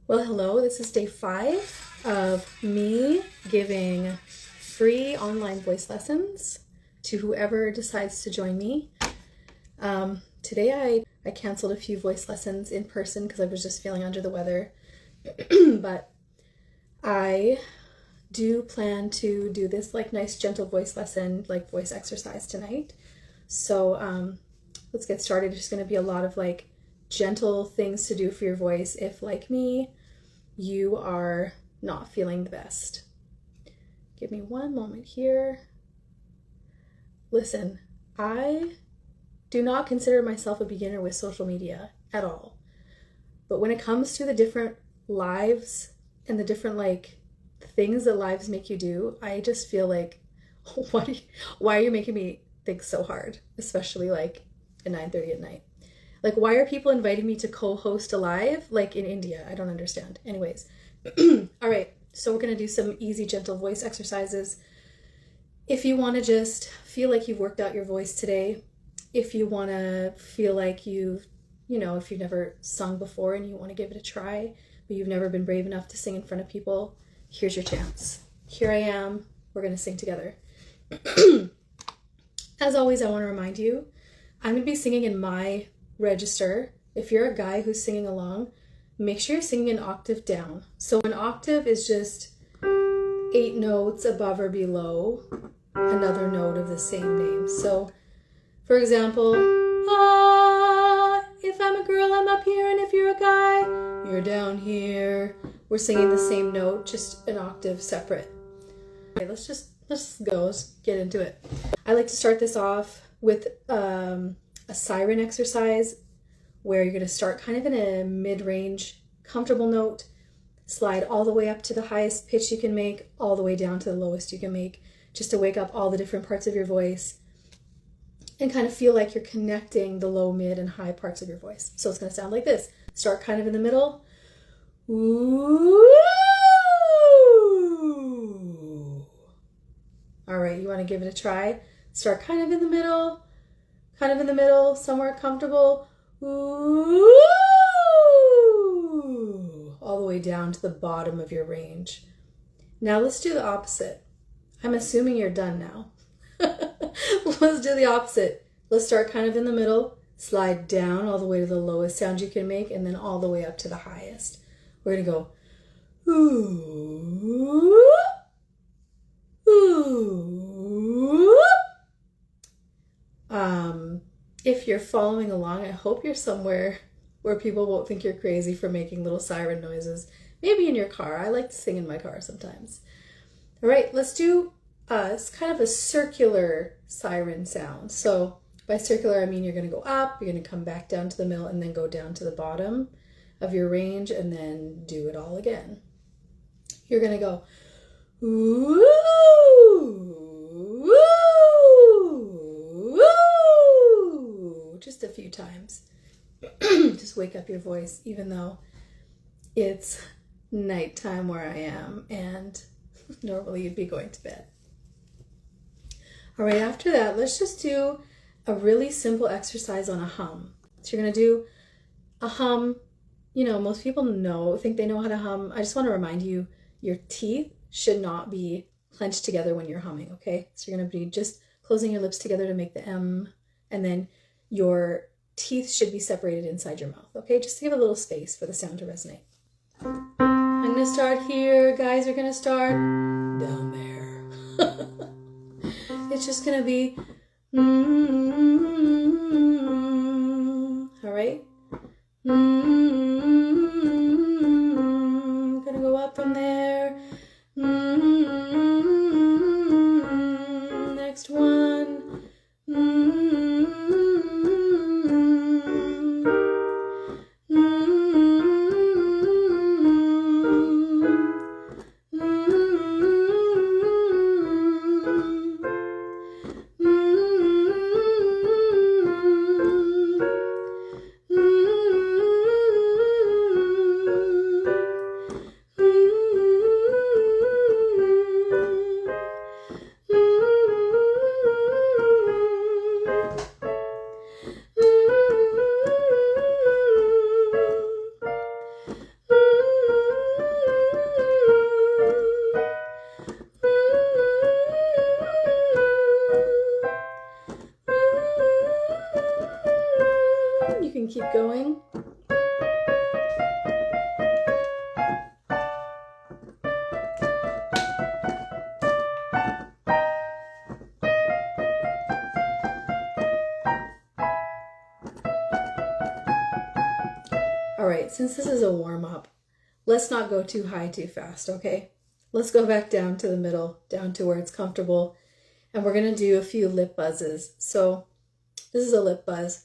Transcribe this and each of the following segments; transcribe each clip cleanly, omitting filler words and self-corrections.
Well, hello, this is day 5 of me giving free online voice lessons to whoever decides to join me. Today I canceled a few voice lessons in person because I was just feeling under the weather, but I do plan to do this nice gentle voice lesson, voice exercise tonight. So let's get started. There's going to be a lot of gentle things to do for your voice if, like me, you are not feeling the best. Give me one moment here. Listen, I do not consider myself a beginner with social media at all. But when it comes to the different lives and the different things that lives make you do, I just feel why are you making me think so hard? Especially at 9:30 at night. Why are people inviting me to co-host a live in India? I don't understand. Anyways, all right, so we're going to do some easy, gentle voice exercises. If you want to just feel like you've worked out your voice today, if you want to feel like if you've never sung before and you want to give it a try, but you've never been brave enough to sing in front of people, here's your chance. Here I am. We're going to sing together. As always, I want to remind you, I'm going to be singing in my register. If you're a guy who's singing along, make sure you're singing an octave down. So an octave is just 8 notes above or below another note of the same name. So for example, if I'm a girl, I'm up here, and if you're a guy, you're down here. We're singing the same note, just an octave separate. Okay, let's just go. Let's get into it. I like to start this off with a siren exercise where you're going to start kind of in a mid-range comfortable note, slide all the way up to the highest pitch you can make, all the way down to the lowest you can make, just to wake up all the different parts of your voice and kind of feel like you're connecting the low, mid, and high parts of your voice. So it's going to sound like this. Start kind of in the middle. Ooh. All right, you want to give it a try? Start kind of in the middle, somewhere comfortable. Ooh. All the way down to the bottom of your range. Now let's do the opposite. I'm assuming you're done now. Let's do the opposite. Let's start kind of in the middle, slide down all the way to the lowest sound you can make, and then all the way up to the highest. We're going to go ooh, ooh. If you're following along, I hope you're somewhere where people won't think you're crazy for making little siren noises. Maybe in your car. I like to sing in my car sometimes. All right, let's do it's kind of a circular siren sound. So by circular, I mean you're going to go up, you're going to come back down to the middle, and then go down to the bottom of your range, and then do it all again. You're going to go ooh, ooh, ooh, just a few times. Just wake up your voice, even though it's nighttime where I am, and normally you'd be going to bed. All right, after that, let's just do a really simple exercise on a hum. So you're going to do a hum. Most people think they know how to hum. I just want to remind you, your teeth should not be clenched together when you're humming, okay? So you're going to be just closing your lips together to make the M, and then your teeth should be separated inside your mouth, okay? Just to give a little space for the sound to resonate. I'm going to start here. Guys are going to start down there. It's just going to be all right? Gonna go up from there. Next one. going. All right, since this is a warm-up, let's not go too high too fast, okay? Let's go back down to the middle, down to where it's comfortable, and we're gonna do a few lip buzzes. So this is a lip buzz.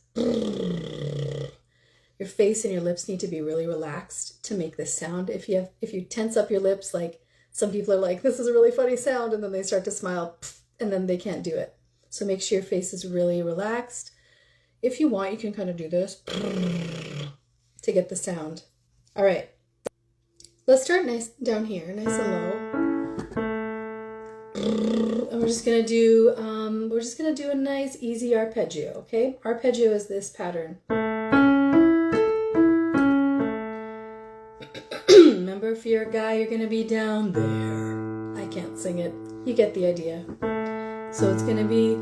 Your face and your lips need to be really relaxed to make this sound. If you tense up your lips, like some people are like, this is a really funny sound, and then they start to smile, and then they can't do it. So make sure your face is really relaxed. If you want, you can kind of do this to get the sound. All right, let's start nice down here, nice and low. And we're just gonna do a nice easy arpeggio, okay? Arpeggio is this pattern. Remember, if you're a guy, you're gonna be down there. I can't sing it. You get the idea. So it's gonna be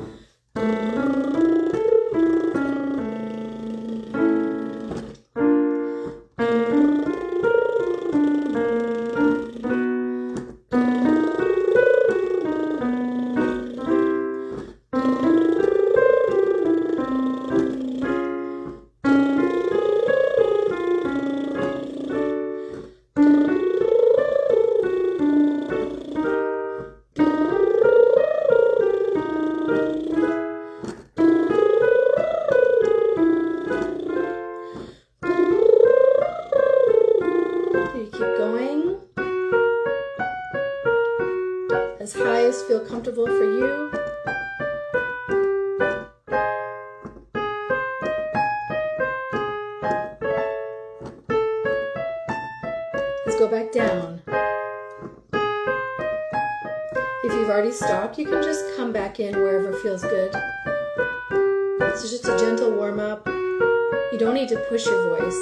as high as feel comfortable for you. Let's go back down. If you've already stopped, you can just come back in wherever feels good. This is just a gentle warm up. You don't need to push your voice.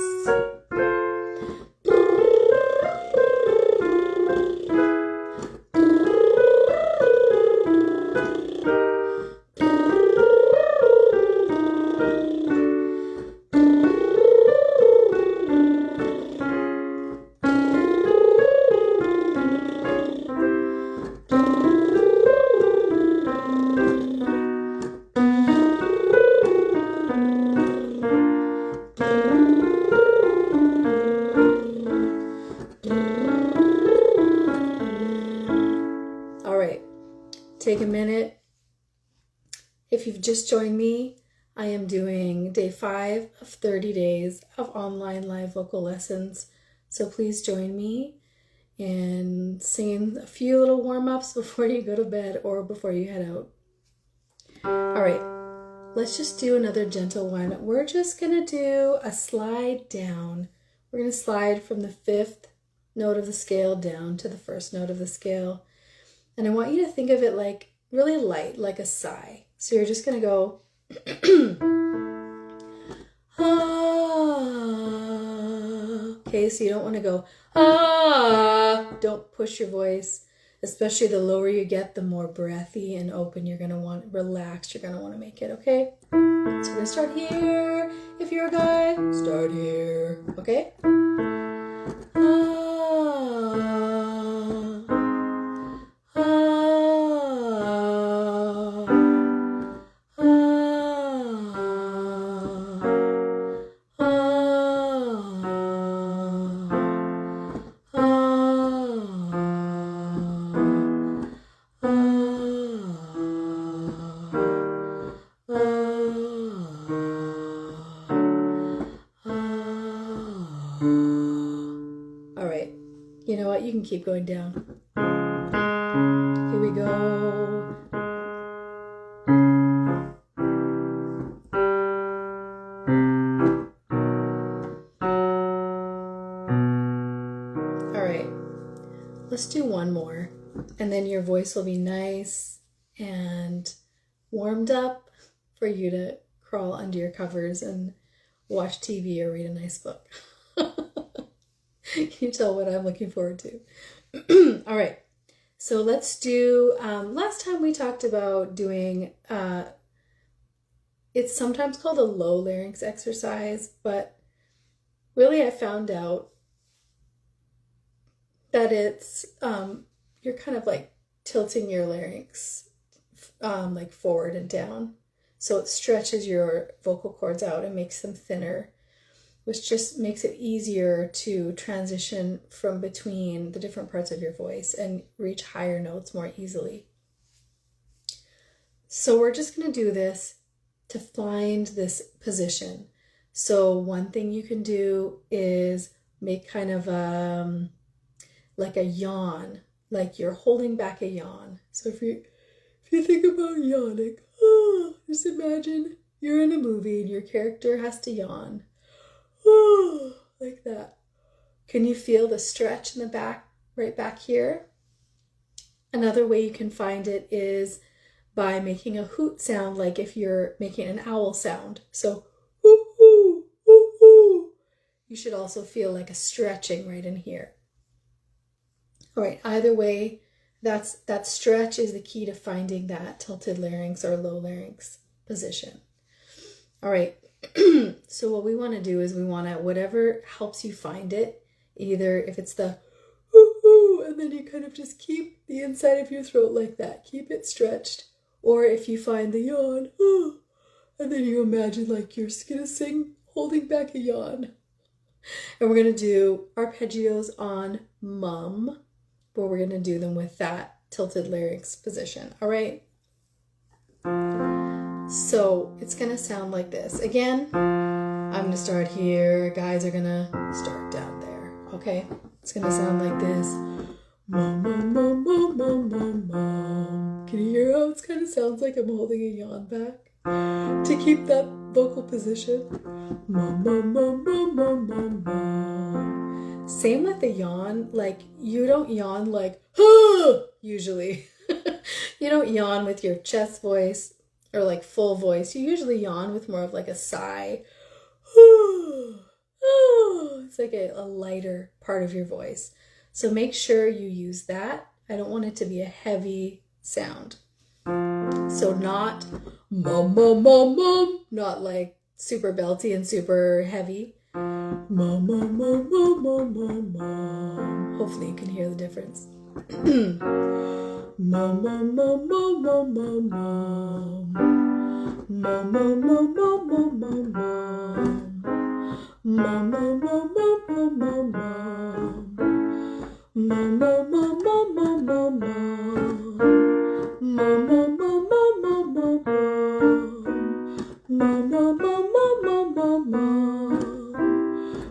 Take a minute. If you've just joined me, I am doing day 5 of 30 days of online live vocal lessons. So please join me in singing a few little warm-ups before you go to bed or before you head out. All right, let's just do another gentle one. We're just gonna do a slide down. We're gonna slide from the 5th note of the scale down to the 1st note of the scale. And I want you to think of it like really light, like a sigh. So you're just going to go, ah. Okay, so you don't want to go, ah. Don't push your voice. Especially the lower you get, the more breathy and open you're going to want, relaxed you're going to want to make it, okay? So we're going to start here. If you're a guy, start here, okay? You know what? You can keep going down. Here we go. All right. Let's do one more. And then your voice will be nice and warmed up for you to crawl under your covers and watch TV or read a nice book. You tell what I'm looking forward to. All right, so let's do, last time we talked about doing, it's sometimes called a low larynx exercise, but really I found out that it's, you're kind of like tilting your larynx like forward and down. So it stretches your vocal cords out and makes them thinner, which just makes it easier to transition from between the different parts of your voice and reach higher notes more easily. So we're just going to do this to find this position. So one thing you can do is make kind of like a yawn, like you're holding back a yawn. So if you think about yawning, just imagine you're in a movie and your character has to yawn. Like that. Can you feel the stretch in the back, right back here? Another way you can find it is by making a hoot sound, like if you're making an owl sound. So, hoo, hoo, hoo, hoo. You should also feel like a stretching right in here. All right, either way, that stretch is the key to finding that tilted larynx or low larynx position. All right, so what we want to do is we want to, whatever helps you find it, either if it's the hoo, and then you kind of just keep the inside of your throat like that, keep it stretched, or if you find the yawn, and then you imagine like you're gonna sing holding back a yawn. And we're gonna do arpeggios on mum, but we're gonna do them with that tilted larynx position. All right. So it's gonna sound like this. Again, I'm gonna start here. Guys are gonna start down there. Okay. It's gonna sound like this. Mum, mum, mum, mum, mum, mum, mum. Can you hear how it kind of sounds like I'm holding a yawn back? To keep that vocal position. Mum, mum, mum, mum, mum, mum, mum. Same with the yawn. Like, you don't yawn like, usually. You don't yawn with your chest voice or like full voice. You usually yawn with more of like a sigh. It's like a lighter part of your voice. So make sure you use that. I don't want it to be a heavy sound. So not mum, mum, mum, mum. Not like super belty and super heavy. Mum, mum, mum, mum, mum, mum, mum. Hopefully you can hear the difference. Mum, mum, mum, mum, mum, mum, mum. Mum, mum, mum, mum, mum, mum, mum. Mum, mum, mum, mum, mum, mum, mum. Mum, mum, mum, mum, mum, mum, mum. Mum, mum, mum, mum, mum, mum, mum. Mum, mum, mum, mum, mum, mum, mum.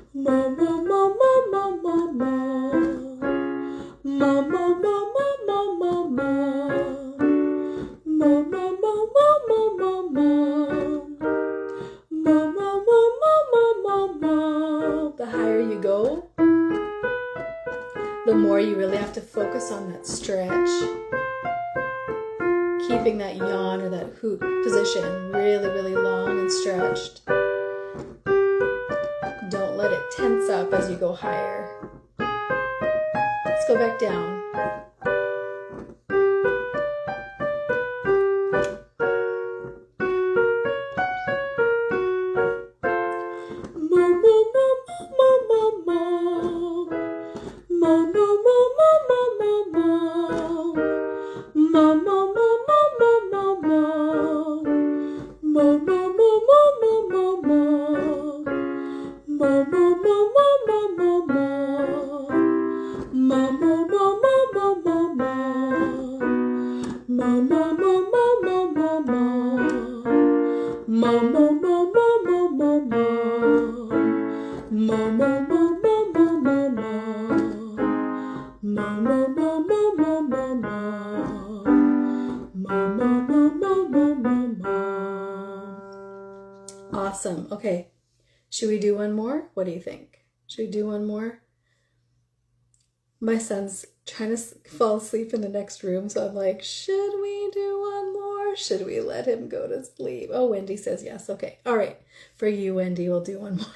Mum, mum, mum, mum, mum, mum, mum. Mum, mum, mum, mum, mum, mum, mum. Mum, mum, mum, mum, mum, mum, mum. Mum, mum, mum, mum, mum, mum. The higher you go, the more you really have to focus on that stretch. Keeping that yawn or that hoot position really, really long and stretched. Don't let it tense up as you go higher. Let's go back down. Awesome. Okay. Should we do one more? What do you think? Should we do one more? My son's trying to fall asleep in the next room, so I'm like, should we do one more? Should we let him go to sleep? Oh, Wendy says yes. Okay. All right. For you, Wendy, we'll do one more.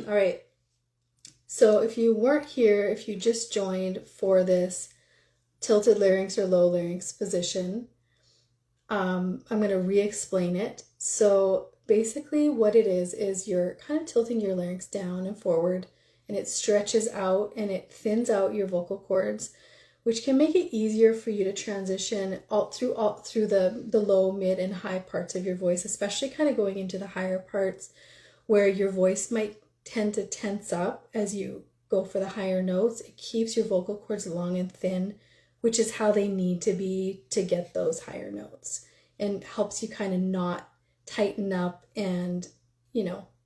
All right. So if you weren't here, if you just joined for this tilted larynx or low larynx position, I'm going to re-explain it. So basically what it is you're kind of tilting your larynx down and forward, and it stretches out and it thins out your vocal cords, which can make it easier for you to transition all through the low, mid, and high parts of your voice, especially kind of going into the higher parts where your voice might tend to tense up as you go for the higher notes. It keeps your vocal cords long and thin, which is how they need to be to get those higher notes, and helps you kind of not tighten up and,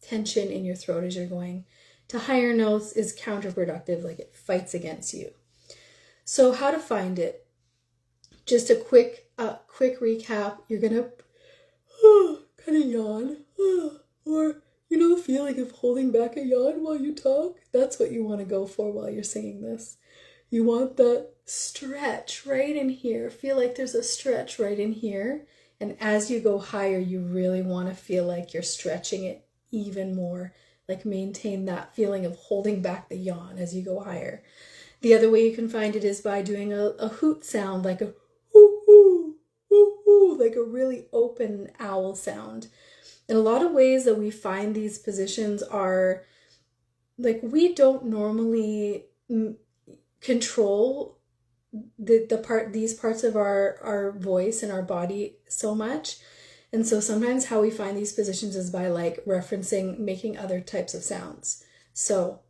tension in your throat as you're going to higher notes is counterproductive, like it fights against you. So how to find it? Just a quick recap. You're gonna kind of yawn, or the feeling of holding back a yawn while you talk. That's what you want to go for while you're singing this. You want that stretch right in here. Feel like there's a stretch right in here. And as you go higher, you really want to feel like you're stretching it even more. Like maintain that feeling of holding back the yawn as you go higher. The other way you can find it is by doing a hoot sound, like a hoo hoo, hoo hoo, like a really open owl sound. And a lot of ways that we find these positions are, like, we don't normally control these parts of our voice and our body so much. And so sometimes how we find these positions is by like referencing, making other types of sounds. So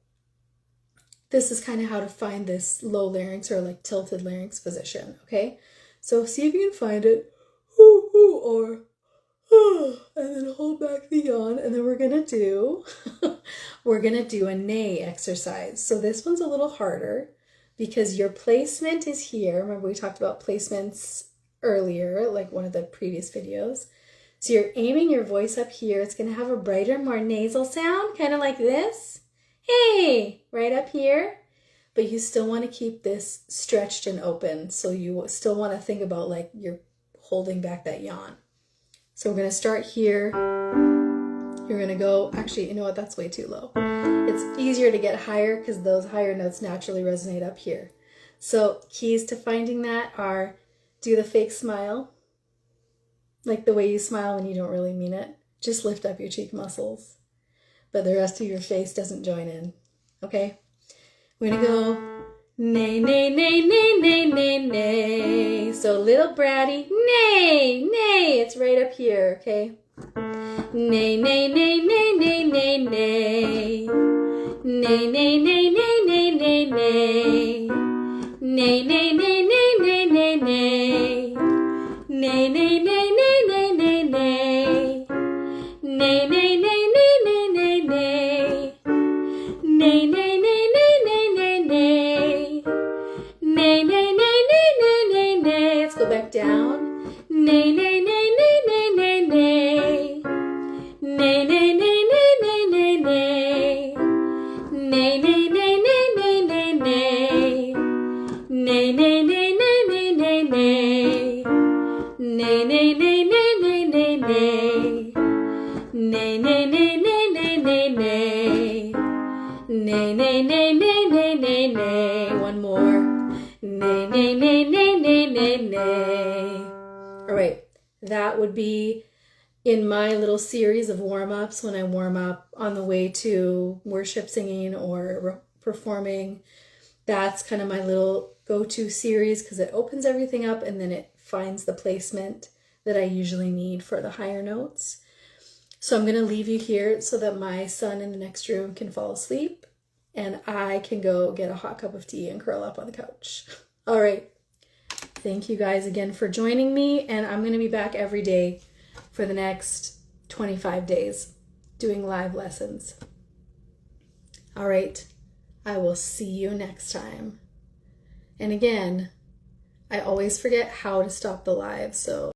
this is kind of how to find this low larynx or like tilted larynx position, okay? So see if you can find it, hoo hoo, or and then hold back the yawn, and then we're gonna do a neigh exercise. So this one's a little harder because your placement is here. Remember we talked about placements earlier, like one of the previous videos. So you're aiming your voice up here. It's gonna have a brighter, more nasal sound, kind of like this. Hey, right up here. But you still want to keep this stretched and open. So you still want to think about like you're holding back that yawn. So we're going to start here. You're going to go, actually, you know what? That's way too low. It's easier to get higher because those higher notes naturally resonate up here. So keys to finding that are do the fake smile, like the way you smile when you don't really mean it. Just lift up your cheek muscles, but the rest of your face doesn't join in, okay? We're going to go neigh, neigh, neigh, neigh, neigh, neigh, neigh. So little bratty, neigh, neigh. It's right up here, okay? Neigh, neigh, neigh, neigh, neigh, neigh, neigh. Neigh, neigh, neigh, neigh, neigh, neigh, neigh. Neigh, neigh, neigh, neigh, neigh, neigh, neigh. Neigh, neigh, neigh, neigh, neigh, neigh, neigh. Neigh, neigh, neigh, neigh, neigh, neigh, neigh. Neigh, neigh, neigh, neigh, neigh, neigh, neigh. Neigh, neigh, neigh, neigh, neigh, neigh, neigh. Let's go back down. Neigh, neigh, neigh, neigh, neigh, neigh, neigh. Neigh, neigh, neigh, neigh, neigh, neigh, neigh. Neigh, neigh, neigh, neigh, neigh, neigh, neigh. Neigh, neigh, neigh, neigh, neigh, neigh, neigh. Neigh, neigh, neigh, neigh, neigh, neigh, neigh. Neigh, neigh, neigh, neigh, neigh, neigh, neigh. Neigh, neigh, neigh, neigh, neigh, neigh, neigh. One more. Neigh, neigh, neigh, neigh, neigh, neigh, neigh. All right, that would be in my little series of warm-ups when I warm up on the way to worship singing or performing. That's kind of my little go-to series because it opens everything up and then it finds the placement that I usually need for the higher notes. So I'm going to leave you here so that my son in the next room can fall asleep and I can go get a hot cup of tea and curl up on the couch. All right. Thank you guys again for joining me, and I'm going to be back every day for the next 25 days doing live lessons. All right. I will see you next time. And again, I always forget how to stop the live, so